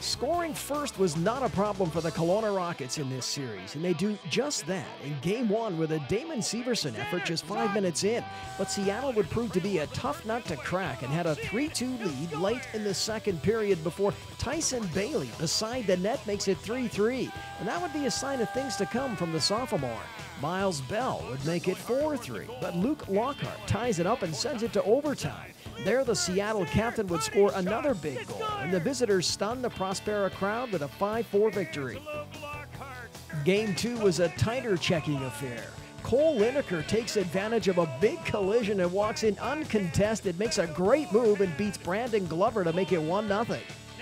Scoring first was not a problem for the Kelowna Rockets in this series, and they do just that in Game 1 with a Damon Severson effort just 5 minutes in. But Seattle would prove to be a tough nut to crack and had a 3-2 lead late in the second period before Tyson Bailey beside the net makes it 3-3. And that would be a sign of things to come from the sophomore. Miles Bell would make it 4-3, but Luke Lockhart ties it up and sends it to overtime. There, the Seattle captain would score another big goal, and the visitors stun the Prospera crowd with a 5-4 victory. Game 2 was a tighter checking affair. Cole Lineker takes advantage of a big collision and walks in uncontested, makes a great move and beats Brandon Glover to make it 1-0.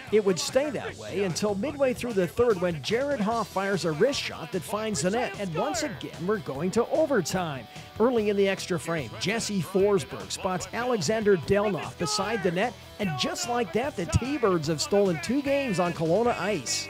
It would stay that way until midway through the third when Jared Hoff fires a wrist shot that finds the net, and once again we're going to overtime. Early in the extra frame, Jesse Forsberg spots Alexander Delnoff beside the net, and just like that, the T-Birds have stolen 2 games on Kelowna ice.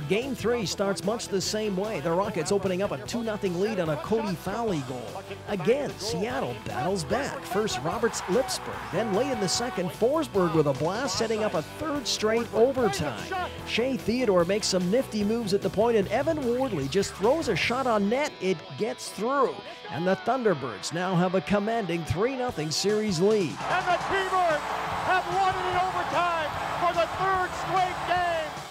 Game 3 starts much the same way, the Rockets opening up a 2-0 lead on a Cody Fowley goal. Again, Seattle battles back. First Roberts Lipsburg, then late in the second, Forsberg with a blast, setting up a third straight overtime. Shea Theodore makes some nifty moves at the point, and Evan Wardley just throws a shot on net. It gets through. And the Thunderbirds now have a commanding 3-0 series lead. And the T-Birds have won it in overtime for the 3rd straight game.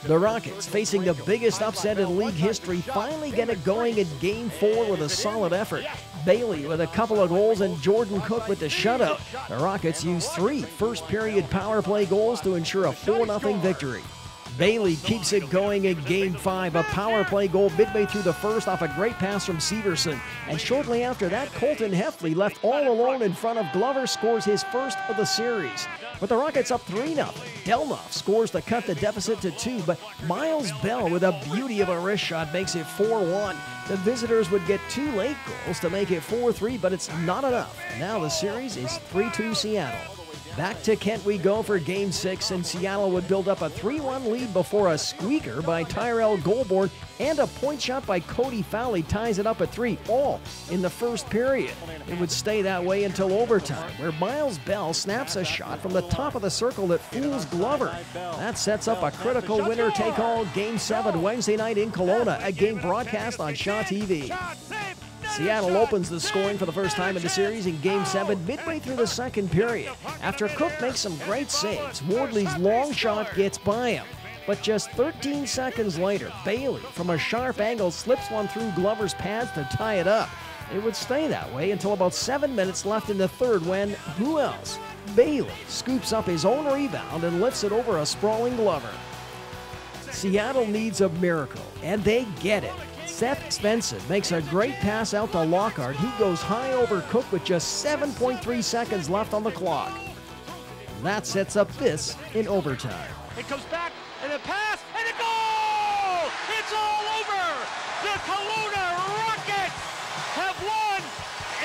The Rockets, facing the biggest upset in league history, finally get it going in Game 4 with a solid effort. Bailey with a couple of goals and Jordan Cook with the shutout. The Rockets use 3 first-period power play goals to ensure a 4-0 victory. Bailey keeps it going in Game 5, a power play goal midway through the first off a great pass from Severson. And shortly after that, Colton Heffley, left all alone in front of Glover, scores his first of the series. With the Rockets up 3-0, Delnoff scores to cut the deficit to 2, but Miles Bell with a beauty of a wrist shot makes it 4-1. The visitors would get 2 late goals to make it 4-3, but it's not enough. Now the series is 3-2 Seattle. Back to Kent we go for Game 6, and Seattle would build up a 3-1 lead before a squeaker by Tyrell Goulbourne and a point shot by Cody Fowley ties it up at 3, all in the first period. It would stay that way until overtime, where Miles Bell snaps a shot from the top of the circle that fools Glover. That sets up a critical winner-take-all Game 7 Wednesday night in Kelowna, a game broadcast on Shaw TV. Seattle opens the scoring for the first time in the series in Game 7 midway through the second period. After Cook makes some great saves, Wardley's long shot gets by him. But just 13 seconds later, Bailey, from a sharp angle, slips one through Glover's pads to tie it up. It would stay that way until about 7 minutes left in the third when, who else? Bailey scoops up his own rebound and lifts it over a sprawling Glover. Seattle needs a miracle, and they get it. Seth Svensson makes a great pass out to Lockhart. He goes high over Cook with just 7.3 seconds left on the clock. That sets up this in overtime. It comes back, and a pass, and a goal! It's all over! The Kelowna Rockets have won!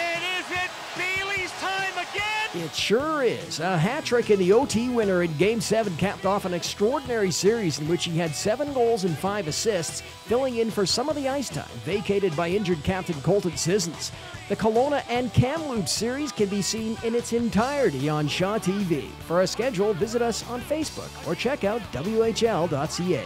And is it Bailey's time again? It sure is. A hat trick in the OT winner in Game 7 capped off an extraordinary series in which he had 7 goals and 5 assists, filling in for some of the ice time vacated by injured captain Colton Sissons. The Kelowna and Kamloops series can be seen in its entirety on Shaw TV. For a schedule, visit us on Facebook or check out WHL.ca.